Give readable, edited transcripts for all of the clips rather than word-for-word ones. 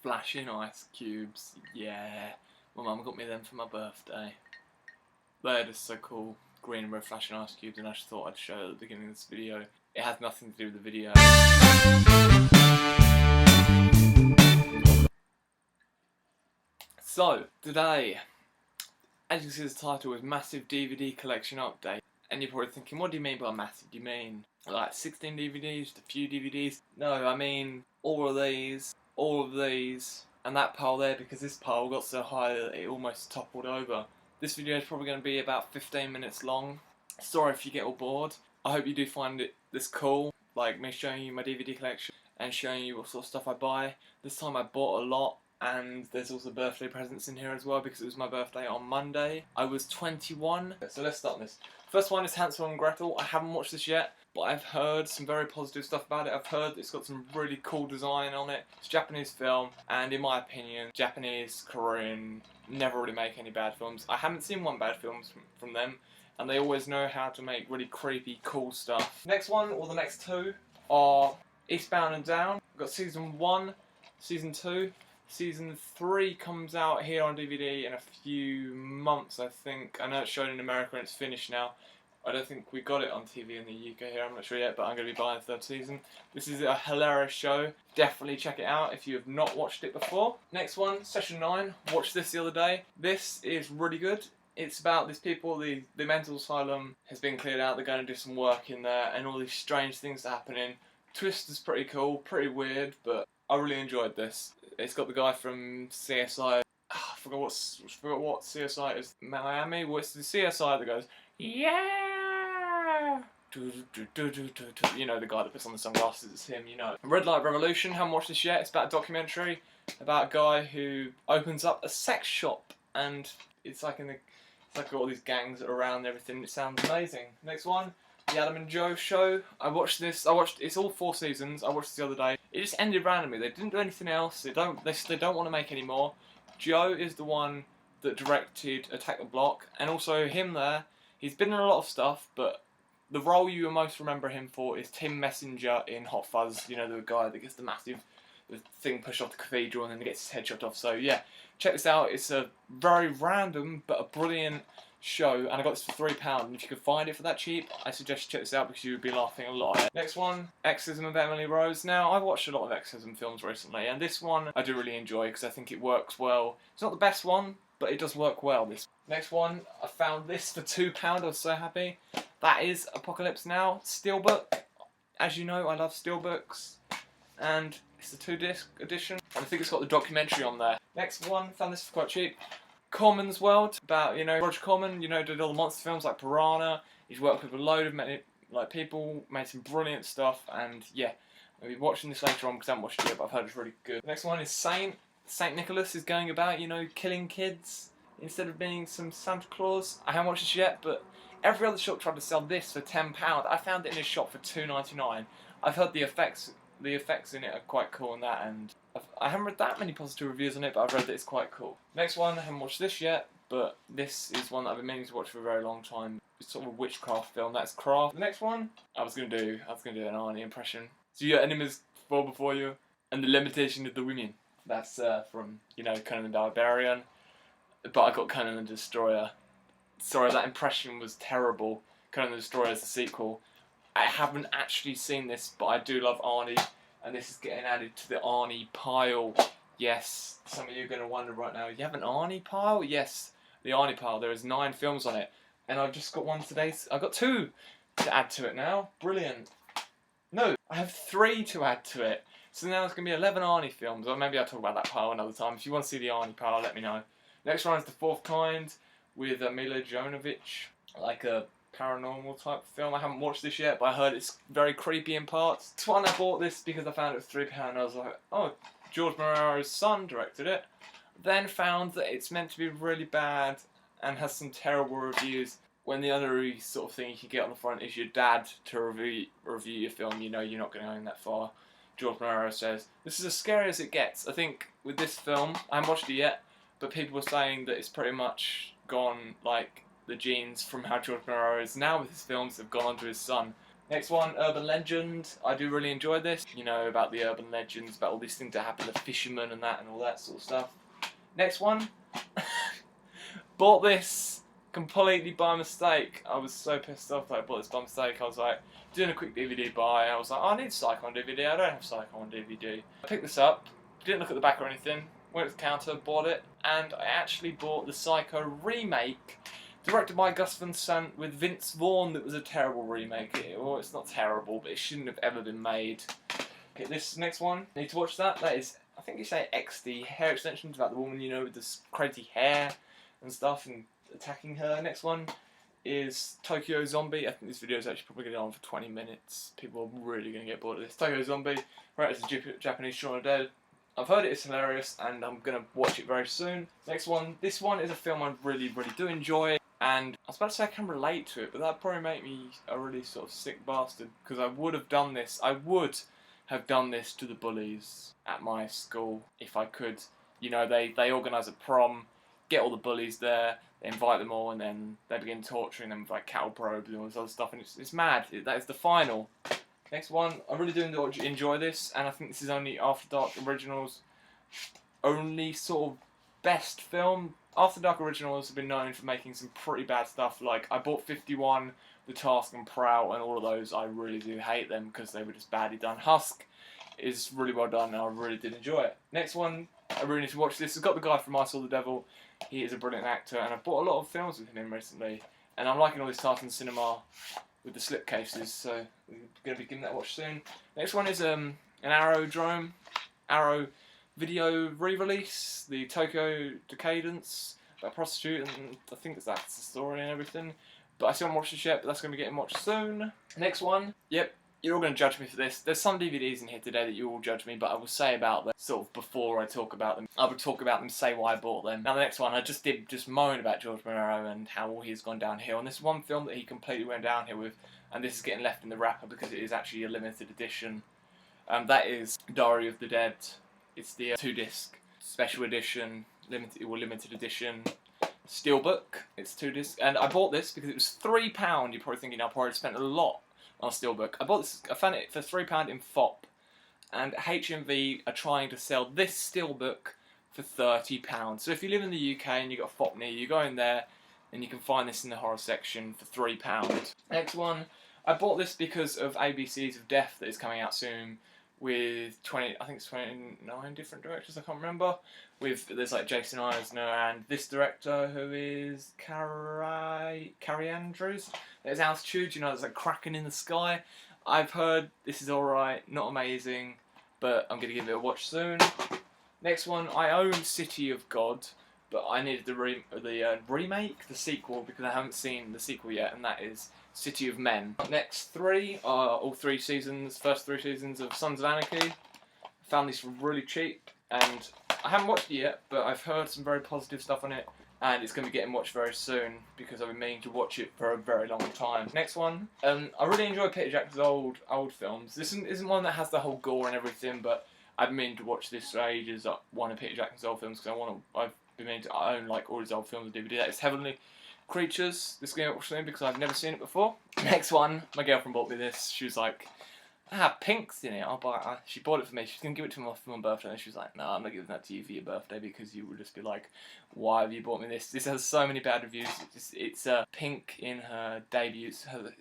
flashing ice cubes. Yeah, my mum got me them for my birthday. They're just so cool. Green and red flashing ice cubes, and I just thought I'd show at the beginning of this video. It has nothing to do with the video. So, today, as you can see, the title is Massive DVD Collection Update. And you're probably thinking, what do you mean by massive? Do you mean like 16 DVDs, just a few DVDs? No, I mean all of these, and that pile there, because this pile got so high that it almost toppled over. This video is probably going to be about 15 minutes long. Sorry if you get all bored. I hope you do find this cool, like me showing you my DVD collection and showing you what sort of stuff I buy. This time I bought a lot, and there's also birthday presents in here as well because it was my birthday on Monday. I was 21. So let's start this. First one is Hansel and Gretel. I haven't watched this yet, but I've heard some very positive stuff about it. I've heard it's got some really cool design on it. It's a Japanese film, and in my opinion, Japanese, Korean, never really make any bad films. I haven't seen one bad film from them, and they always know how to make really creepy, cool stuff. Next one, or the next two, are Eastbound and Down. We've got Season 1, Season 2. Season 3 comes out here on DVD in a few months, I think. I know it's shown in America and it's finished now. I don't think we got it on TV in the UK here, I'm not sure yet, but I'm going to be buying the third season. This is a hilarious show. Definitely check it out if you have not watched it before. Next one, Session 9. Watched this the other day. This is really good. It's about these people, the mental asylum has been cleared out, they're going to do some work in there, and all these strange things are happening. Twist is pretty cool, pretty weird, but I really enjoyed this. It's got the guy from CSI. I forgot what CSI is. Miami. What's the CSI that goes, yeah? You know, the guy that puts on the sunglasses. It's him. You know. Red Light Revolution. Haven't watched this yet. It's about a documentary about a guy who opens up a sex shop, and it's like all these gangs around and everything. It sounds amazing. Next one. The Adam and Joe Show. I watched this. It's all 4 seasons. I watched this the other day. It just ended randomly. They didn't do anything else. They don't want to make any more. Joe is the one that directed Attack the Block, and also him there. He's been in a lot of stuff, but the role you most remember him for is Tim Messenger in Hot Fuzz. You know, the guy that gets the massive thing pushed off the cathedral and then gets his head chopped off. So yeah, check this out. It's a very random but a brilliant show, and I got this for £3, and if you could find it for that cheap, I suggest you check this out because you would be laughing a lot. Next one, Exorcism of Emily Rose. Now, I've watched a lot of Exorcism films recently, and this one I do really enjoy because I think it works well. It's not the best one, but it does work well. This next one, I found this for £2, I was so happy. That is Apocalypse Now, Steelbook. As you know, I love Steelbooks, and it's the 2-disc edition, and I think it's got the documentary on there. Next one, found this for quite cheap. Corman's World, about, you know, Roger Corman, you know, did all the monster films like Piranha. He's worked with a load of people, made some brilliant stuff, and yeah, I'll be watching this later on because I haven't watched it yet, but I've heard it's really good. The next one is Saint Nicholas is going about, you know, killing kids instead of being some Santa Claus. I haven't watched this yet, but every other shop tried to sell this for £10. I found it in a shop for £2.99. I've heard the effects in it are quite cool and that, and I haven't read that many positive reviews on it, but I've read that it's quite cool. Next one, I haven't watched this yet, but this is one that I've been meaning to watch for a very long time. It's sort of a witchcraft film. That's Craft. The next one, I was gonna do an Arnie impression. So your enemies fall before you, and the limitation of the women. That's from, you know, Conan the Barbarian. But I got Conan the Destroyer. Sorry, that impression was terrible. Conan the Destroyer is the sequel. I haven't actually seen this, but I do love Arnie. And this is getting added to the Arnie pile. Yes, some of you are going to wonder right now, you have an Arnie pile? Yes, the Arnie pile. There is 9 films on it. And I've just got one today. I've got 2 to add to it now. Brilliant. No, I have 3 to add to it. So now it's going to be 11 Arnie films. Or maybe I'll talk about that pile another time. If you want to see the Arnie pile, let me know. Next one is The Fourth Kind with Mila Jovovich. Like a paranormal type film. I haven't watched this yet, but I heard it's very creepy in parts. This one, I bought this because I found it was £3. I was like, oh, George Morero's son directed it. Then found that it's meant to be really bad and has some terrible reviews. When the other sort of thing you can get on the front is your dad to review your film, you know you're not going to go in that far. George Morero says, this is as scary as it gets. I think with this film, I haven't watched it yet, but people were saying that it's pretty much gone, like, the genes from how George Morero is now with his films have gone on to his son. Next one, urban legend. I do really enjoy this. You know, about the urban legends, about all these things that happen to fishermen and that and all that sort of stuff. Next one, bought this completely by mistake. I was so pissed off that I bought this by mistake. I was like, doing a quick DVD buy. I was like, oh, I need Sci-Fi on DVD. I don't have Sci-Fi on DVD. I picked this up, didn't look at the back or anything, went to the counter, bought it, and I actually bought the Psycho remake, directed by Gus Van Sant with Vince Vaughn. That was a terrible remake. Well, it's not terrible, but it shouldn't have ever been made. Okay, this next one, need to watch that. That is, I think you say XD, hair extensions, about the woman, you know, with this crazy hair and stuff and attacking her. Next one is Tokyo Zombie. I think this video is actually probably going to go on for 20 minutes. People are really going to get bored of this. Tokyo Zombie, right, it's a Japanese Shaun of the Dead. I've heard it is hilarious and I'm going to watch it very soon. Next one, this one is a film I really do enjoy, and I was about to say I can relate to it, but that'd probably make me a really sort of sick bastard, because I would have done this to the bullies at my school if I could. You know, they organise a prom, get all the bullies there, they invite them all, and then they begin torturing them with like cattle probes and all this other stuff, and it's mad. That is the final. Next one, I really do enjoy this, and I think this is only After Dark Originals' only sort of best film. After Dark Originals have been known for making some pretty bad stuff, like I bought 51, The Task and Prowl, and all of those. I really do hate them because they were just badly done. Husk is really well done, and I really did enjoy it. Next one, I really need to watch this. It's got the guy from I Saw the Devil. He is a brilliant actor, and I've bought a lot of films with him recently, and I'm liking all this Tartan cinema with the slipcases, so we're going to be giving that a watch soon. Next one is an Arrow video re-release, the Tokyo Decadence, about a prostitute, and I think that's the story and everything. But I still haven't watched this yet, but that's going to be getting watched soon. Next one, yep, you're all going to judge me for this. There's some DVDs in here today that you all judge me, but I will say about them sort of before I talk about them. I will talk about them, say why I bought them. Now the next one, I just moan about George Romero and how all he's gone downhill. And this is one film that he completely went downhill with, and this is getting left in the wrapper because it is actually a limited edition. That is Diary of the Dead. It's the 2-disc special edition, limited edition steelbook. It's 2 discs, and I bought this because it was £3. You're probably thinking I probably spent a lot on a steelbook. I found it for £3 in FOP, and HMV are trying to sell this steelbook for £30. So if you live in the UK and you've got a FOP near you, go in there and you can find this in the horror section for £3. Next one, I bought this because of ABCs of Death that is coming out soon, with 29 different directors, I can't remember. There's like Jason Eisner and this director who is Carrie Andrews. There's Altitude, you know, there's like cracking in the sky. I've heard this is alright, not amazing, but I'm going to give it a watch soon. Next one, I own City of God, but I needed the remake, the sequel, because I haven't seen the sequel yet, and that is City of Men. Next three are all first 3 seasons of Sons of Anarchy. I found these really cheap, and I haven't watched it yet, but I've heard some very positive stuff on it, and it's going to be getting watched very soon, because I've been meaning to watch it for a very long time. Next one, I really enjoy Peter Jackson's old films. This isn't one that has the whole gore and everything, but I've been meaning to watch this for ages, one of Peter Jackson's old films, because I've been meaning to own like all his old films on DVD. That is Heavenly Creatures. This is going to watch soon because I've never seen it before. Next one, my girlfriend bought me this. She was like, Pink's in it. She bought it for me. She's going to give it to me for my birthday. And she was like, no, I'm not giving that to you for your birthday because you will just be like, why have you bought me this? This has so many bad reviews. It's Pink in her debut,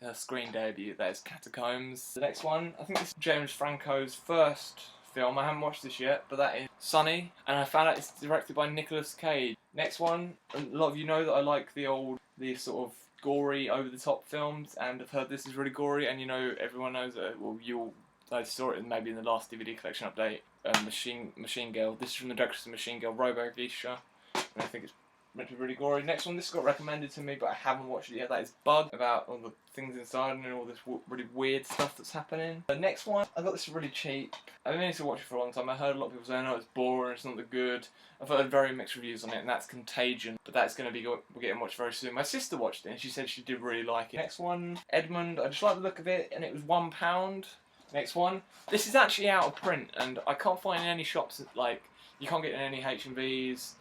her screen debut. That is Catacombs. The next one, I think this is James Franco's first film. I haven't watched this yet, but that is Sunny, and I found out it's directed by Nicolas Cage. Next one, a lot of you know that I like the sort of gory, over-the-top films, and I've heard this is really gory, and you know, everyone knows that, well, I saw it maybe in the last DVD collection update, Machine Girl. This is from the director of Machine Girl, Robo Geisha, and I think it's meant to be really gory. Next one, this got recommended to me, but I haven't watched it yet. That is Bug, about all the things inside and all this really weird stuff that's happening. The next one, I got this really cheap. I've been meaning to watch it for a long time. I heard a lot of people saying, oh, it's boring, it's not that good. I've heard very mixed reviews on it, and that's Contagion. But that's going to be we're getting watched very soon. My sister watched it, and she said she did really like it. Next one, Edmund. I just like the look of it, and it was £1. Next one, this is actually out of print, and I can't find in any shops. Like, you can't get it in any H&Vs.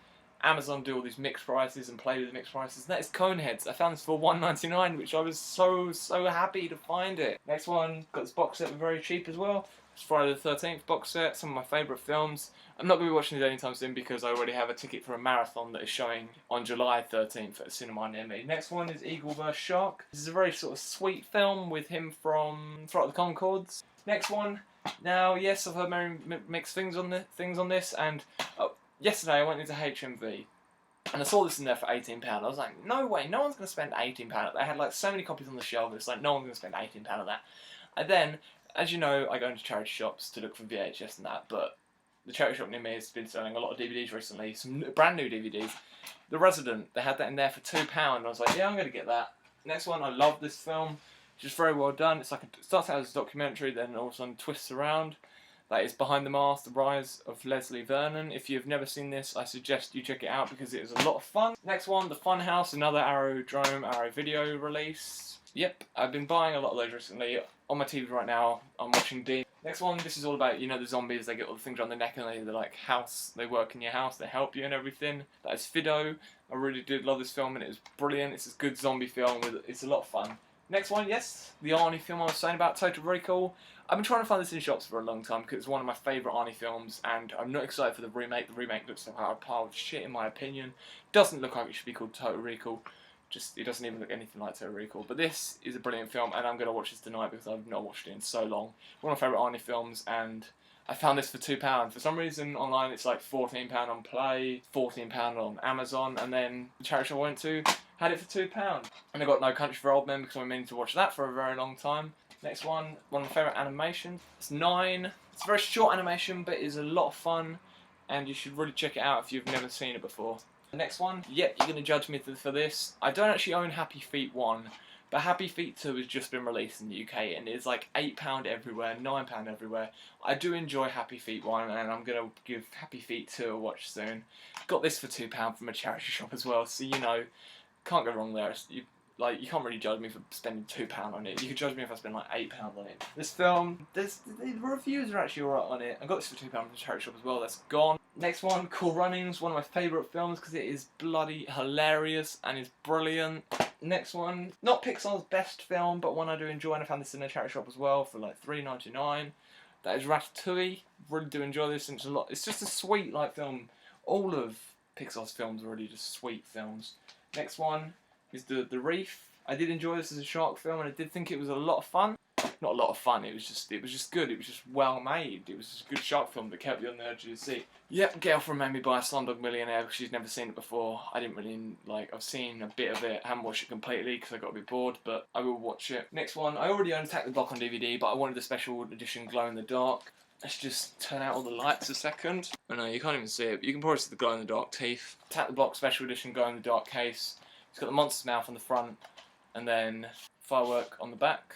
Amazon do all these mixed prices and play with mixed prices. And that is Coneheads. I found this for $1.99, which I was so happy to find it. Next one, got this box set very cheap as well. It's Friday the 13th box set, some of my favourite films. I'm not going to be watching it anytime soon because I already have a ticket for a marathon that is showing on July 13th at a cinema near me. Next one is Eagle vs Shark. This is a very sort of sweet film with him from Flight of the Conchords. Next one, now yes, I've heard very mixed things on this, and yesterday I went into HMV. And I saw this in there for £18. I was like, no way, no one's going to spend £18. They had like so many copies on the shelf, it's like no one's going to spend £18 on that. And then, as you know, I go into charity shops to look for VHS and that, but the charity shop near me has been selling a lot of DVDs recently, some brand new DVDs. The Resident, they had that in there for £2. I was like, yeah, I'm going to get that. Next one, I love this film. It's just very well done. It's like it starts out as a documentary, then all of a sudden twists around. That is Behind the Mask, The Rise of Leslie Vernon. If you've never seen this, I suggest you check it out because it is a lot of fun. Next one, The Funhouse, another Arrow video release. Yep, I've been buying a lot of those recently. On my TV right now, I'm watching Dean. Next one, this is all about, you know, the zombies, they get all the things around their neck and they're like they work in your house, they help you and everything. That is Fido. I really did love this film and it was brilliant. It's a good zombie film, it's a lot of fun. Next one, yes, the Arnie film I was saying about, Total Recall. I've been trying to find this in shops for a long time because it's one of my favourite Arnie films and I'm not excited for the remake. The remake looks like a pile of shit in my opinion. Doesn't look like it should be called Total Recall. It doesn't even look anything like Total Recall. But this is a brilliant film and I'm going to watch this tonight because I've not watched it in so long. One of my favourite Arnie films and I found this for £2. For some reason online it's like £14 on Play, £14 on Amazon, and then the charity shop I went to had it for £2. And I got No Country for Old Men because I've been meaning to watch that for a very long time. Next one of my favourite animations. It's 9. It's a very short animation but it is a lot of fun and you should really check it out if you've never seen it before. The next one, yep, you're going to judge me for this. I don't actually own Happy Feet 1, but Happy Feet 2 has just been released in the UK and it's like £8 everywhere, £9 everywhere. I do enjoy Happy Feet 1 and I'm going to give Happy Feet 2 a watch soon. Got this for £2 from a charity shop as well, so you know, can't go wrong there. You can't really judge me for spending £2 on it. You could judge me if I spend like £8 on it. This film, the reviews are actually alright on it. I got this for £2 from the charity shop as well, that's gone. Next one, Cool Runnings, one of my favourite films because it is bloody hilarious and is brilliant. Next one, not Pixar's best film, but one I do enjoy, and I found this in a charity shop as well for like $3.99. That is Ratatouille. Really do enjoy this, and it's just a sweet like film. All of Pixar's films are really just sweet films. Next one is The Reef. I did enjoy this as a shark film, and I did think it was a lot of fun. Not a lot of fun, it was just good, it was just well made, it was just a good shark film that kept you on the edge of your seat. Yep, girlfriend made me buy Slumdog Millionaire because she's never seen it before. I didn't really, I've seen a bit of it, I haven't watched it completely because I got a bit bored, but I will watch it. Next one, I already own Attack the Block on DVD, but I wanted the special edition Glow in the Dark. Let's just turn out all the lights a second. Oh no, you can't even see it, but you can probably see the glow in the dark teeth. Attack the Block special edition Glow in the Dark case. It's got the monster's mouth on the front, and then firework on the back.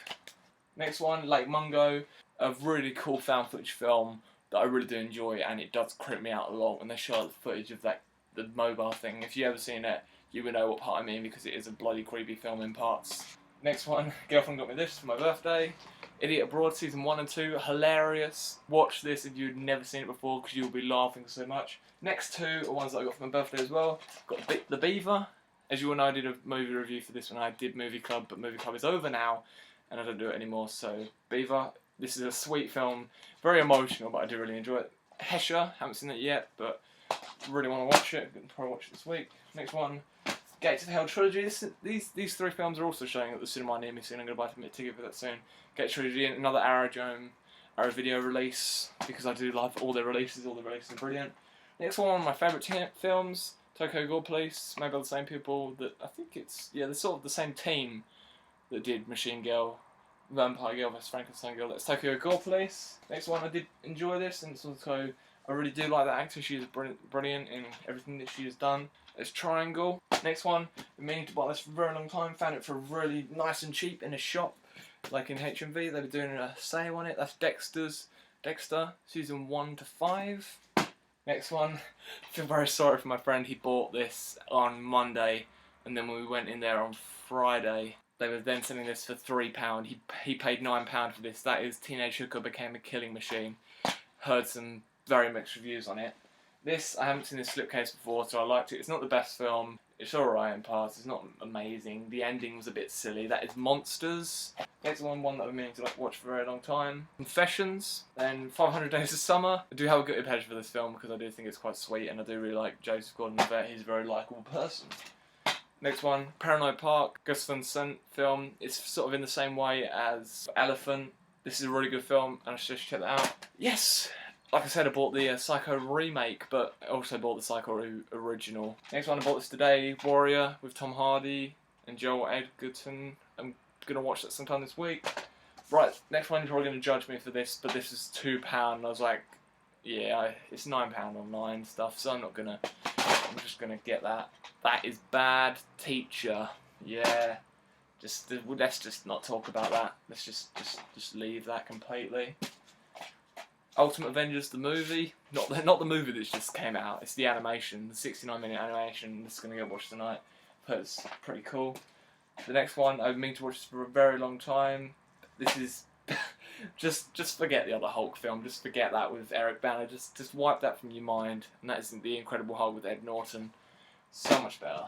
Next one, Lake Mungo, a really cool found footage film that I really do enjoy, and it does creep me out a lot when they show the footage of the mobile thing. If you've ever seen it, you will know what part I mean because it is a bloody creepy film in parts. Next one, girlfriend got me this for my birthday. Idiot Abroad season 1 and 2, hilarious. Watch this if you've never seen it before because you'll be laughing so much. Next two are ones that I got for my birthday as well. Got The Beaver. As you all know, I did a movie review for this one. I did Movie Club, but Movie Club is over now. And I don't do it anymore, so Beaver. This is a sweet film, very emotional, but I do really enjoy it. Hesher, haven't seen it yet, but really want to watch it. I'll probably watch it this week. Next one, Gates of Hell trilogy. These three films are also showing at the cinema near me soon. I'm going to buy a ticket for that soon. Gates trilogy and another Arrow video release because I do love all their releases. All the releases are brilliant. Next one of my favourite films, Tokyo Gore Police, made by the same people that I think they're sort of the same team that did Machine Girl, Vampire Girl vs Frankenstein Girl. That's Tokyo Gore Police. Next one, I did enjoy this, and it's also, I really do like that actor. She is brilliant in everything that she has done. It's Triangle. Next one, been meaning to buy this for a very long time. Found it for really nice and cheap in a shop, like in HMV. They were doing a sale on it. That's Dexter, season 1 to 5. Next one, I feel very sorry for my friend. He bought this on Monday, and then when we went in there on Friday, they were then selling this for £3. He paid £9 for this. That is Teenage Hooker Became a Killing Machine. Heard some very mixed reviews on it. This, I haven't seen this slipcase before, so I liked it. It's not the best film. It's alright in parts. It's not amazing. The ending was a bit silly. That is Monsters. Next one that I've been meaning to watch for a very long time. Confessions. Then 500 Days of Summer. I do have a good pleasure for this film because I do think it's quite sweet, and I do really like Joseph Gordon-Levitt. He's a very likeable person. Next one, Paranoid Park. Gus Van Sant film. It's sort of in the same way as Elephant. This is a really good film, and I should check that out. Yes! Like I said, I bought the Psycho remake, but I also bought the Psycho original. Next one, I bought this today, Warrior, with Tom Hardy and Joel Edgerton. I'm going to watch that sometime this week. Right, next one, you're probably going to judge me for this, but this is £2. I was like, yeah, it's £9 online stuff, so I'm just going to get that. That is Bad Teacher. Yeah. Let's just not talk about that. Let's just leave that completely. Ultimate Avengers, the movie, not the movie that just came out. It's the animation, the 69-minute animation. This is gonna get watched tonight, but it's pretty cool. The next one, I've been meaning to watch this for a very long time. This is just forget the other Hulk film. Just forget that with Eric Banner. Just wipe that from your mind. And that isn't the Incredible Hulk with Ed Norton. So much better.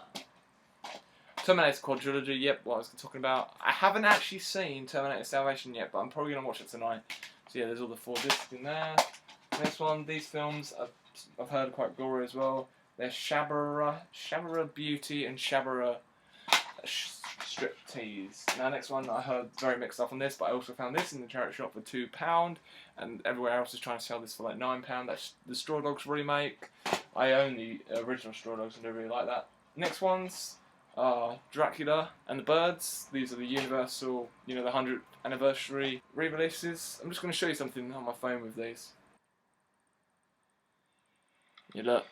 Terminator Quadrilogy. Yep, what I was talking about. I haven't actually seen Terminator Salvation yet, but I'm probably gonna watch it tonight. So yeah, there's all the 4 discs in there. Next one, these films I've heard are quite gory as well. They're Shabara Beauty and Shabara Striptease. Now next one, I heard very mixed up on this, but I also found this in the charity shop for £2, and everywhere else is trying to sell this for like £9. That's the Straw Dogs remake. I own the original Straw Dogs and I really like that. Next ones are Dracula and the Birds. These are the Universal, the 100th anniversary re-releases. I'm just going to show you something on my phone with these. You look.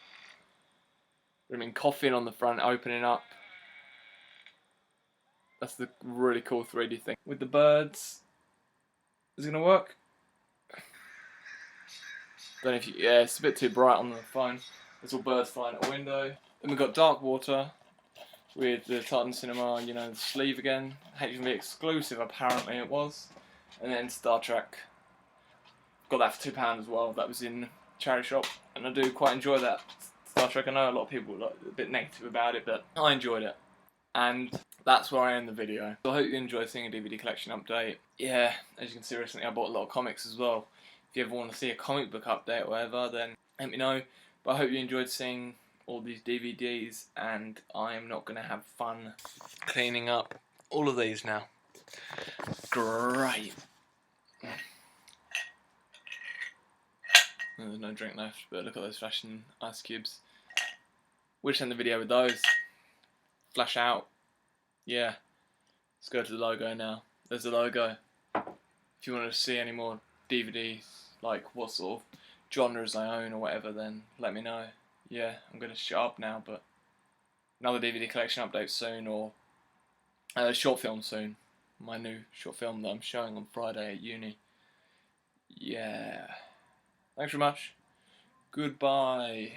I mean, coffin on the front, opening up. That's the really cool 3D thing. With the birds, is it going to work? Don't know if yeah, it's a bit too bright on the phone. There's all birds flying at a window. Then we've got Dark Water with the Titan Cinema, the sleeve again. HMV exclusive, apparently it was. And then Star Trek. Got that for £2 as well. That was in charity shop, and I do quite enjoy that Star Trek. I know a lot of people are a bit negative about it, but I enjoyed it. And that's where I end the video. So I hope you enjoyed seeing a DVD collection update. Yeah, as you can see recently I bought a lot of comics as well. If you ever want to see a comic book update or whatever, then let me know. But I hope you enjoyed seeing all these DVDs, and I am not going to have fun cleaning up all of these now. Great. There's no drink left, but look at those flashing ice cubes. We'll just end the video with those. Flash out. Yeah. Let's go to the logo now. There's the logo. If you want to see any more DVDs, like what sort of genres I own or whatever, then let me know. Yeah, I'm going to shut up now, but another DVD collection update soon, or a short film soon. My new short film that I'm showing on Friday at uni. Yeah. Thanks very much. Goodbye.